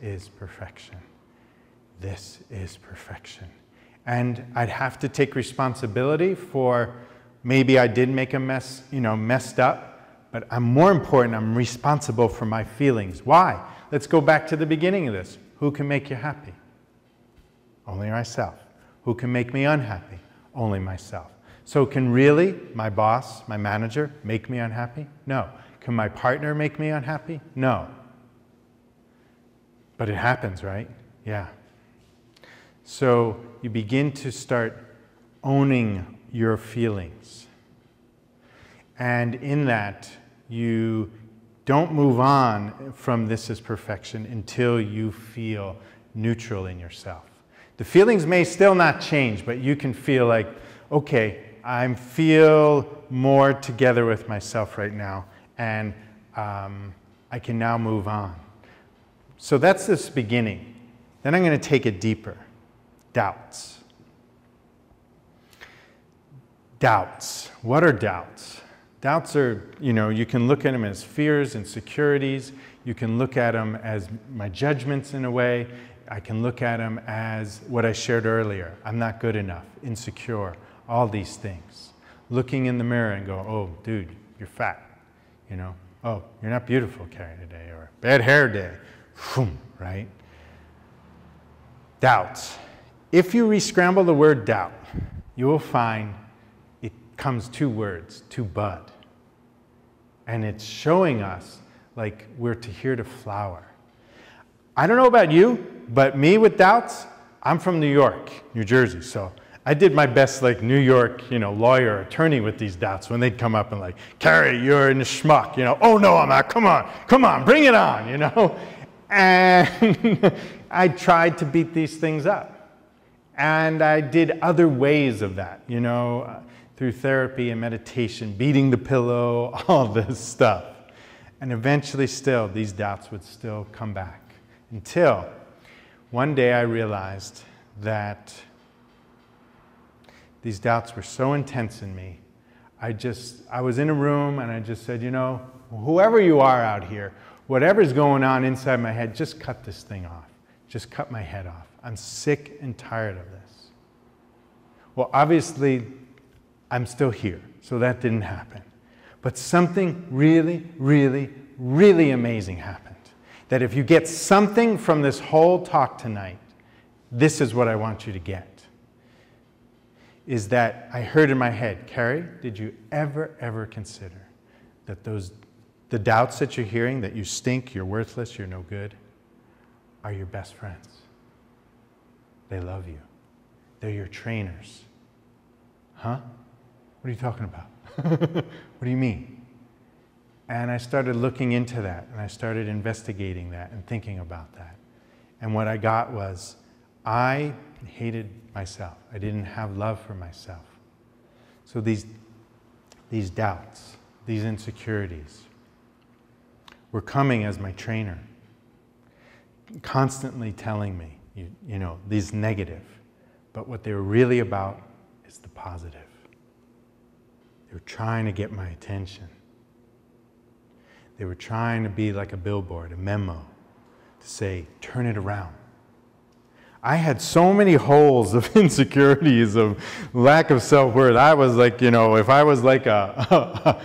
is perfection. This is perfection. And I'd have to take responsibility for maybe I did make a mess, messed up, but more important, I'm responsible for my feelings. Why? Let's go back to the beginning of this. Who can make you happy? Only myself. Who can make me unhappy? Only myself. So can really my boss, my manager, make me unhappy? No. Can my partner make me unhappy? No. But it happens, right? Yeah. So you begin to start owning your feelings. And in that, you don't move on from this is perfection until you feel neutral in yourself. The feelings may still not change, but you can feel like, okay, I feel more together with myself right now, and I can now move on. So that's this beginning. Then I'm going to take it deeper. Doubts. Doubts. What are doubts? Doubts are, you can look at them as fears, insecurities. You can look at them as my judgments in a way. I can look at them as what I shared earlier. I'm not good enough, insecure, all these things. Looking in the mirror and go, oh, dude, you're fat. Oh, you're not beautiful, Cary, today, or bad hair day. Right? Doubts. If you re-scramble the word doubt, you will find it comes two words, to bud. And it's showing us like we're here to flower. I don't know about you, but me with doubts, I'm from New York, New Jersey, so I did my best like New York, lawyer, attorney with these doubts when they'd come up and like, Cary, you're in a schmuck, oh no, I'm not, come on, bring it on, And I tried to beat these things up. And I did other ways of that, through therapy and meditation, beating the pillow, all this stuff. And eventually still, these doubts would still come back. Until one day I realized that these doubts were so intense in me. I was in a room and I just said, whoever you are out here, whatever's going on inside my head, just cut this thing off. Just cut my head off. I'm sick and tired of this. Well, obviously, I'm still here, so that didn't happen. But something really, really, really amazing happened. That if you get something from this whole talk tonight, this is what I want you to get. Is that I heard in my head, Cary, did you ever consider that the doubts that you're hearing, that you stink, you're worthless, you're no good, are your best friends? They love you. They're your trainers. Huh? What are you talking about? What do you mean? And I started looking into that, and I started investigating that and thinking about that. And what I got was, I hated myself. I didn't have love for myself. So these doubts, these insecurities were coming as my trainer, constantly telling me, these negative. But what they were really about is the positive. They were trying to get my attention. They were trying to be like a billboard, a memo, to say, turn it around. I had so many holes of insecurities, of lack of self-worth. I was like, if I was like a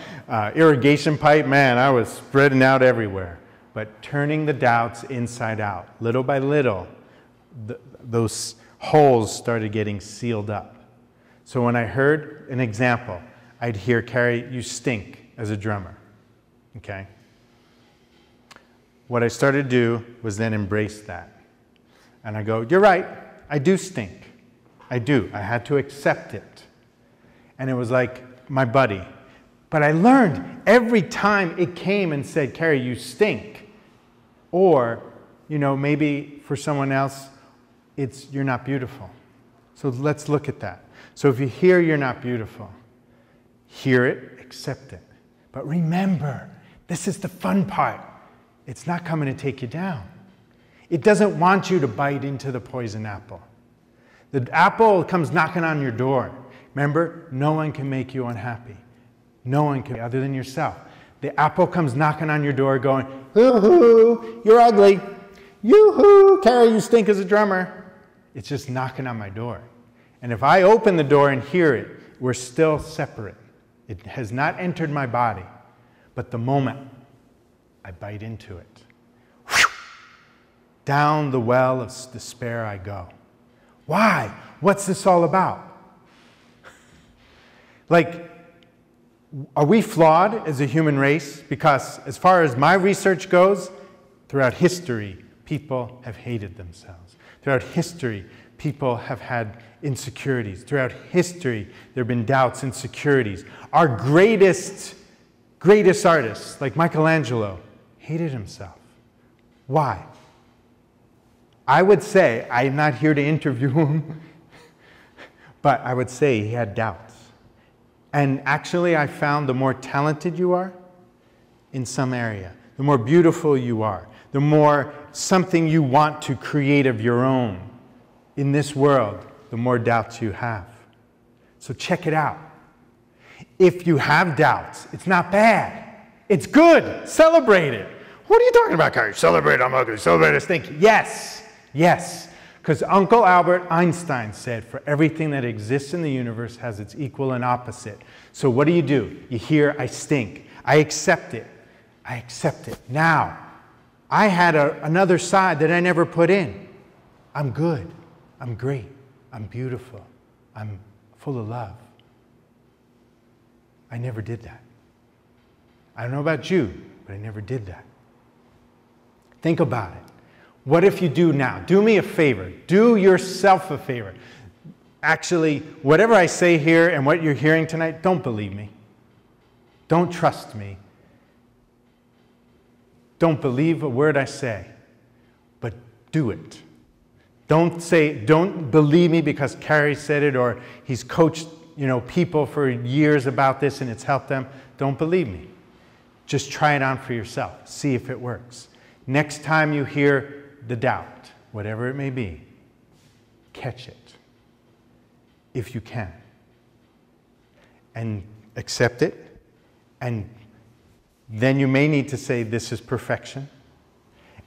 irrigation pipe, man, I was spreading out everywhere. But turning the doubts inside out, little by little, those holes started getting sealed up. So when I heard an example, I'd hear, Cary, you stink as a drummer, okay? What I started to do was then embrace that. And I go, you're right, I do stink. I do. I had to accept it. And it was like my buddy. But I learned every time it came and said, Cary, you stink. Or, maybe for someone else, it's you're not beautiful. So let's look at that. So if you hear you're not beautiful, hear it, accept it. But remember, this is the fun part. It's not coming to take you down. It doesn't want you to bite into the poison apple. The apple comes knocking on your door. Remember, no one can make you unhappy. No one can, other than yourself. The apple comes knocking on your door going, hoo-hoo, you're ugly. yoo-hoo, Cary, you stink as a drummer. It's just knocking on my door. And if I open the door and hear it, we're still separate. It has not entered my body. But the moment I bite into it, whew, down the well of despair I go. Why? What's this all about? Like, are we flawed as a human race? Because as far as my research goes, throughout history, people have hated themselves. Throughout history, people have had insecurities. Throughout history, there have been doubts, insecurities. Our greatest artists, like Michelangelo, hated himself. Why? I would say, I'm not here to interview him, but I would say he had doubts. And actually, I found the more talented you are in some area, the more beautiful you are, the more something you want to create of your own in this world, the more doubts you have. So check it out. If you have doubts, it's not bad. It's good. Celebrate it. What are you talking about, Cary? Celebrate, I'm ugly. Celebrate, I stink. Yes, yes. Because Uncle Albert Einstein said, for everything that exists in the universe has its equal and opposite. So what do? You hear, I stink. I accept it. I accept it. Now, I had another side that I never put in. I'm good. I'm great. I'm beautiful. I'm full of love. I never did that. I don't know about you, but I never did that. Think about it. What if you do now? Do me a favor. Do yourself a favor. Actually, whatever I say here and what you're hearing tonight, don't believe me. Don't trust me. Don't believe a word I say, but do it. Don't believe me because Cary said it or he's coached, people for years about this and it's helped them. Don't believe me. Just try it on for yourself. See if it works. Next time you hear the doubt, whatever it may be, catch it if you can. And accept it. And then you may need to say, this is perfection.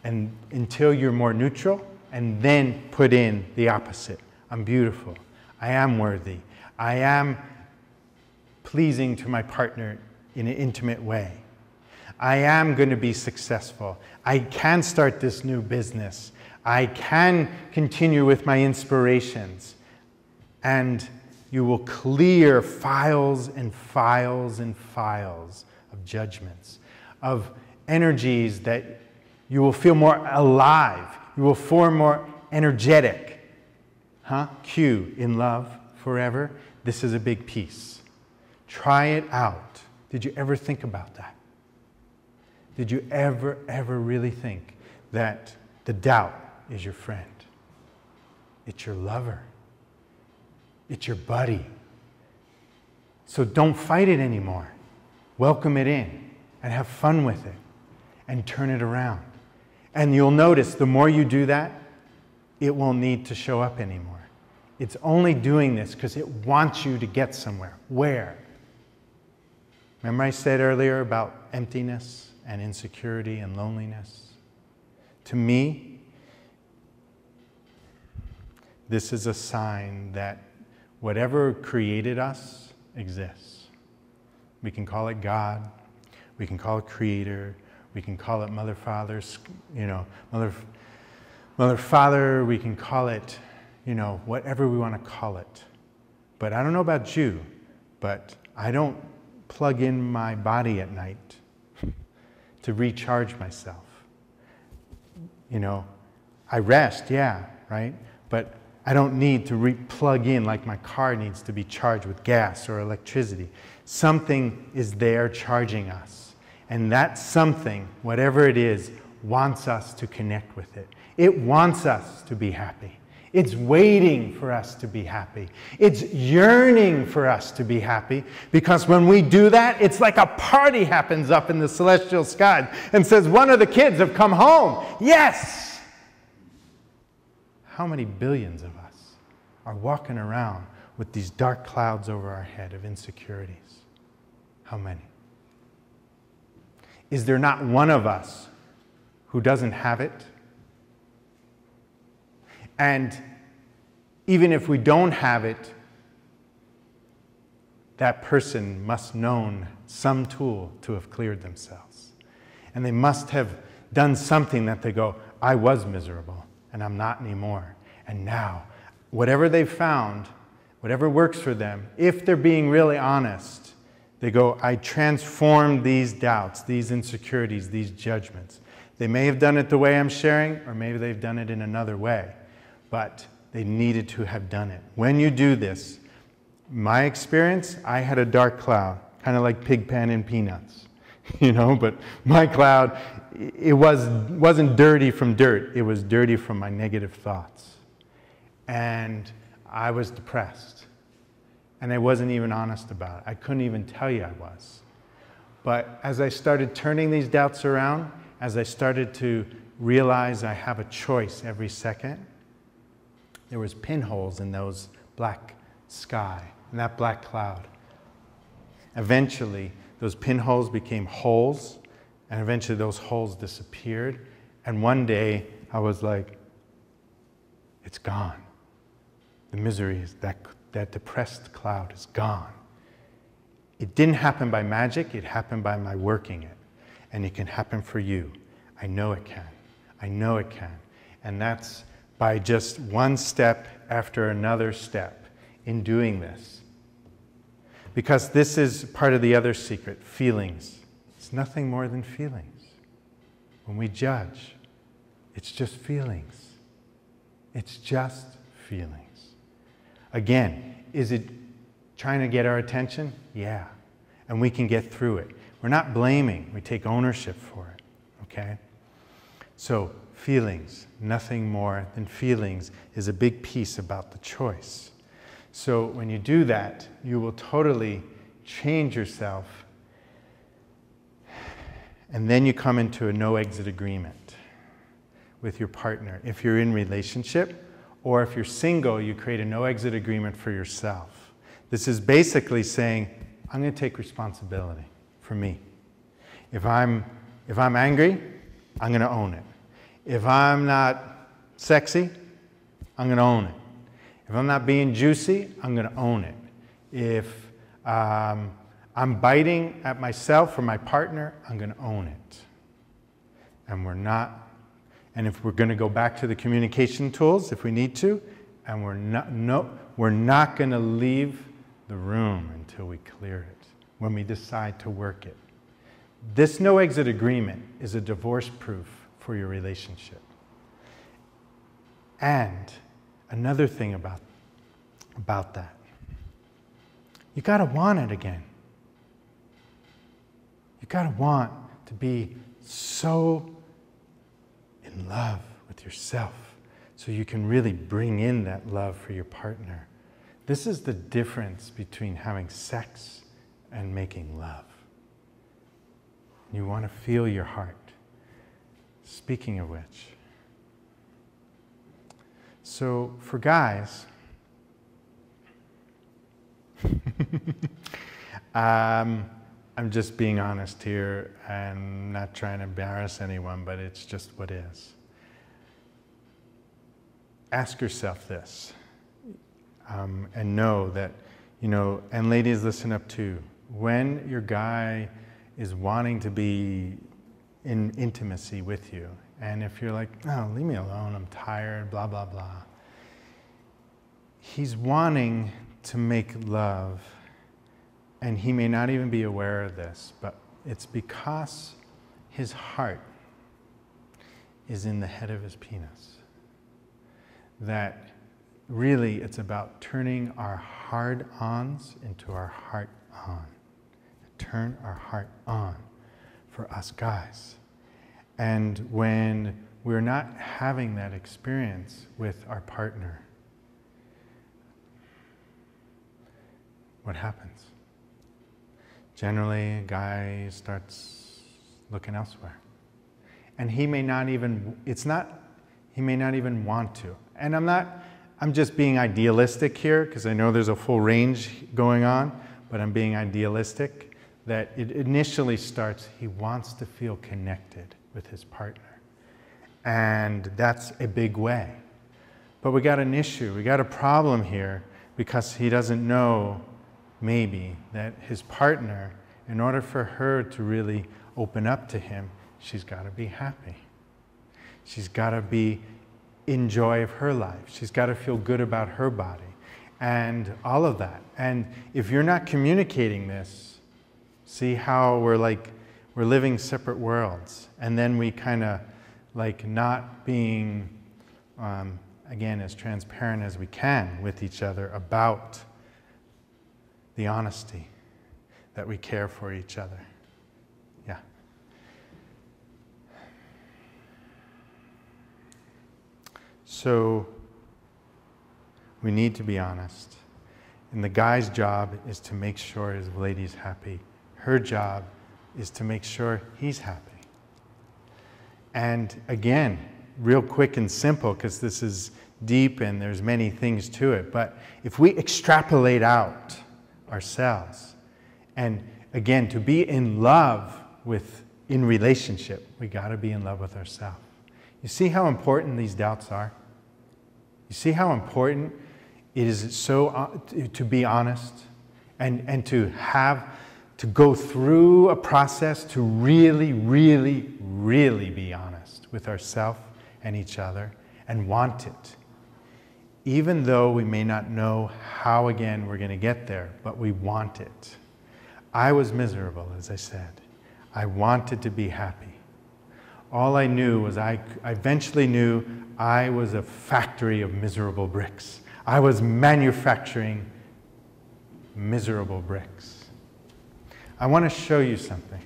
And until you're more neutral, and then put in the opposite. I'm beautiful. I am worthy. I am pleasing to my partner in an intimate way. I am going to be successful. I can start this new business. I can continue with my inspirations. And you will clear files and files and files of judgments, of energies that you will feel more alive. You will feel more energetic. Q, in love forever. This is a big piece. Try it out. Did you ever think about that? Did you ever really think that the doubt is your friend? It's your lover. It's your buddy. So don't fight it anymore. Welcome it in and have fun with it and turn it around. And you'll notice the more you do that, it won't need to show up anymore. It's only doing this because it wants you to get somewhere. Where? Remember I said earlier about emptiness and insecurity and loneliness? To me, this is a sign that whatever created us exists. We can call it God. We can call it Creator. We can call it Mother, Father, Mother, Father. We can call it, whatever we want to call it. But I don't know about you, but I don't plug in my body at night to recharge myself. I rest, yeah, right? But I don't need to plug in like my car needs to be charged with gas or electricity. Something is there charging us. And that something, whatever it is, wants us to connect with it. It wants us to be happy. It's waiting for us to be happy. It's yearning for us to be happy, because when we do that, it's like a party happens up in the celestial sky and says, one of the kids have come home. Yes! How many billions of us are walking around with these dark clouds over our head of insecurities? How many? Is there not one of us who doesn't have it? And even if we don't have it, that person must known some tool to have cleared themselves. And they must have done something that they go, I was miserable and I'm not anymore. And now, whatever they've found, whatever works for them, if they're being really honest, they go, I transformed these doubts, these insecurities, these judgments. They may have done it the way I'm sharing, or maybe they've done it in another way, but they needed to have done it. When you do this, my experience, I had a dark cloud, kind of like Pigpen and Peanuts, you know, but my cloud, it wasn't dirty from dirt, it was dirty from my negative thoughts. And I was depressed. And I wasn't even honest about it. I couldn't even tell you I was. But as I started turning these doubts around, as I started to realize I have a choice every second, there was pinholes in those black sky, in that black cloud. Eventually, those pinholes became holes, and eventually those holes disappeared. And one day, I was like, it's gone. The misery is that depressed cloud is gone. It didn't happen by magic, it happened by my working it. And it can happen for you. I know it can. I know it can. And that's by just one step after another step in doing this. Because this is part of the other secret, feelings. It's nothing more than feelings. When we judge, it's just feelings. It's just feelings. Again, is it trying to get our attention? Yeah. And we can get through it. We're not blaming, we take ownership for it, okay? So, feelings, nothing more than feelings, is a big piece about the choice. So when you do that, you will totally change yourself, and then you come into a no-exit agreement with your partner. If you're in relationship, or if you're single, you create a no-exit agreement for yourself. This is basically saying, I'm going to take responsibility for me. If I'm angry, I'm going to own it. If I'm not sexy, I'm going to own it. If I'm not being juicy, I'm going to own it. If I'm biting at myself or my partner, I'm going to own it. And we're not. And if we're going to go back to the communication tools, if we need to, and we're not going to leave the room until we clear it, when we decide to work it. This no-exit agreement is a divorce proof for your relationship. And another thing about that, you got to want it again. You got to want to be so in love with yourself so you can really bring in that love for your partner. This is the difference between having sex and making love. You want to feel your heart. Speaking of which, so for guys, I'm just being honest here and not trying to embarrass anyone, but it's just what is. Ask yourself this, and know that, you know, and ladies, listen up too. When your guy is wanting to be in intimacy with you, and if you're like, oh, leave me alone, I'm tired, blah, blah, blah. He's wanting to make love, and he may not even be aware of this, but it's because his heart is in the head of his penis. That really it's about turning our hard-ons into our heart-on. Turn our heart on for us guys. And when we're not having that experience with our partner, what happens? Generally, a guy starts looking elsewhere. And he may not even, he may not even want to. And I'm just being idealistic here, because I know there's a full range going on, but I'm being idealistic. That it initially starts, he wants to feel connected with his partner. And that's a big way. But we got an issue, we got a problem here, because he doesn't know, maybe, that his partner, in order for her to really open up to him, she's got to be happy. She's got to be in joy of her life. She's got to feel good about her body and all of that. And if you're not communicating this, see how we're living separate worlds, and then we kind of like not being, again, as transparent as we can with each other about the honesty that we care for each other. Yeah. So we need to be honest. And the guy's job is to make sure his lady's happy. Her job is to make sure he's happy. And again, real quick and simple, because this is deep and there's many things to it, but if we extrapolate out ourselves, and again, to be in love in relationship, we got to be in love with ourselves. You see how important these doubts are? You see how important it is to be honest and to go through a process to really, really, really be honest with ourselves and each other and want it. Even though we may not know how, again, we're going to get there, but we want it. I was miserable, as I said. I wanted to be happy. All I knew was I eventually knew I was a factory of miserable bricks. I was manufacturing miserable bricks. I want to show you something.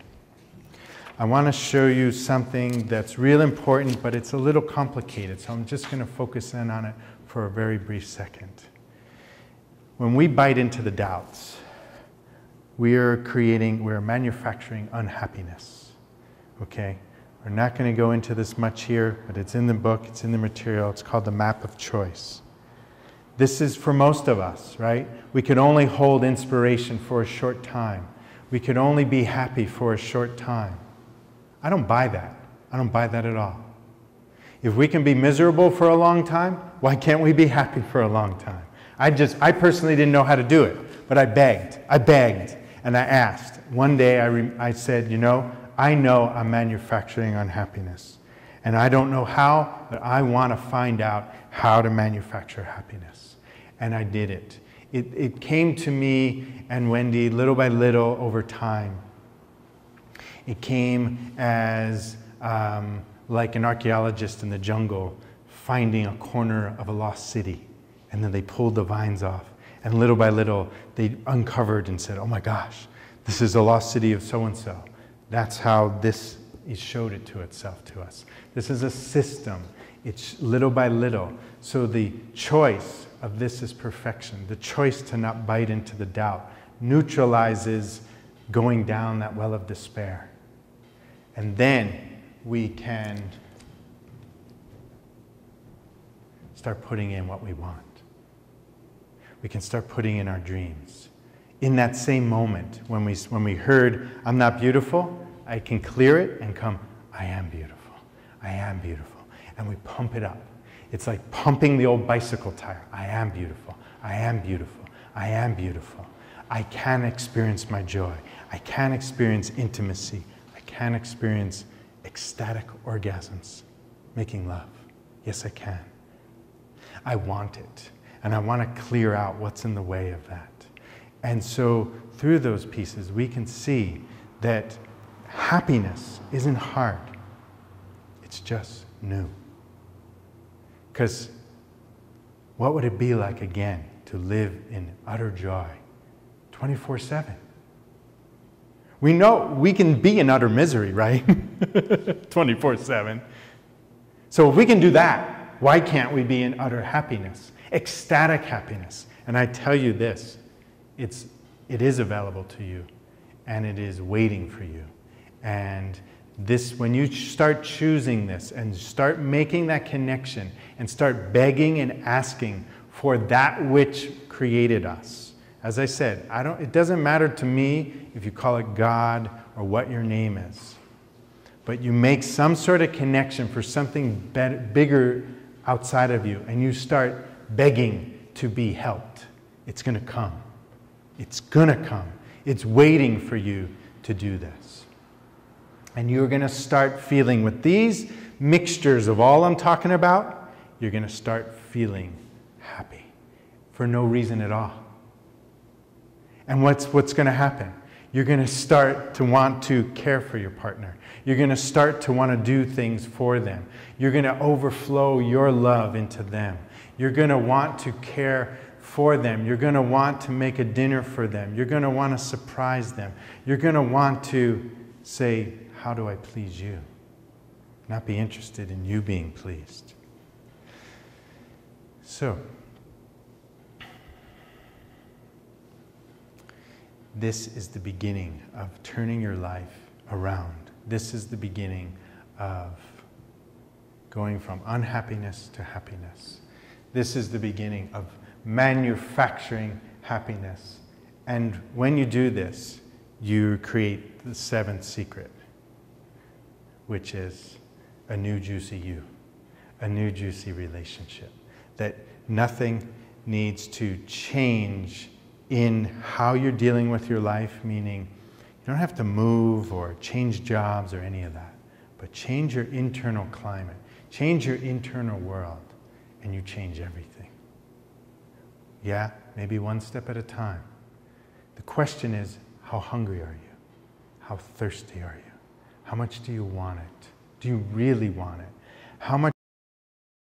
I want to show you something that's real important, but it's a little complicated, so I'm just going to focus in on it for a very brief second. When we bite into the doubts, we're manufacturing unhappiness, okay? We're not going to go into this much here, but it's in the book, it's in the material, it's called the Map of Choice. This is for most of us, right? We could only hold inspiration for a short time. We could only be happy for a short time. I don't buy that. I don't buy that at all. If we can be miserable for a long time, why can't we be happy for a long time? I personally didn't know how to do it, but I begged, and I asked. One day I said, I know I'm manufacturing unhappiness, and I don't know how, but I want to find out how to manufacture happiness. And I did it. It came to me and Wendy little by little over time. It came as like an archaeologist in the jungle finding a corner of a lost city, and then they pulled the vines off, and little by little they uncovered and said, oh my gosh, this is the lost city of so-and-so. That's how this showed it to itself to us. This is a system. It's little by little. So the choice of this is perfection. The choice to not bite into the doubt neutralizes going down that well of despair. And then we can start putting in what we want. We can start putting in our dreams. In that same moment, when we heard, I'm not beautiful, I can clear it and come, I am beautiful. I am beautiful. And we pump it up. It's like pumping the old bicycle tire. I am beautiful. I am beautiful. I am beautiful. I can experience my joy. I can experience intimacy. I can experience ecstatic orgasms, making love. Yes, I can. I want it. And I want to clear out what's in the way of that. And so through those pieces, we can see that happiness isn't hard. It's just new. Because what would it be like, again, to live in utter joy 24/7? We know we can be in utter misery, right? 24/7. So if we can do that, why can't we be in utter happiness? Ecstatic happiness. And I tell you this, it is available to you, and it is waiting for you. And this, when you start choosing this and start making that connection and start begging and asking for that which created us. As I said, it doesn't matter to me if you call it God or what your name is. But you make some sort of connection for something bigger outside of you and you start begging to be helped, it's going to come. It's going to come. It's waiting for you to do this. And you're going to start feeling, with these mixtures of all I'm talking about, you're going to start feeling happy for no reason at all. And what's going to happen? You're going to start to want to care for your partner. You're going to start to want to do things for them. You're going to overflow your love into them. You're going to want to care for them. You're going to want to make a dinner for them. You're going to want to surprise them. You're going to want to say, how do I please you? Not be interested in you being pleased. So, this is the beginning of turning your life around. This is the beginning of going from unhappiness to happiness. This is the beginning of manufacturing happiness. And when you do this, you create the seventh secret, which is a new juicy you, a new juicy relationship. That nothing needs to change in how you're dealing with your life, meaning you don't have to move or change jobs or any of that, but change your internal climate, change your internal world, and you change everything. Yeah, maybe one step at a time. The question is, how hungry are you? How thirsty are you? How much do you want it? Do you really want it? How much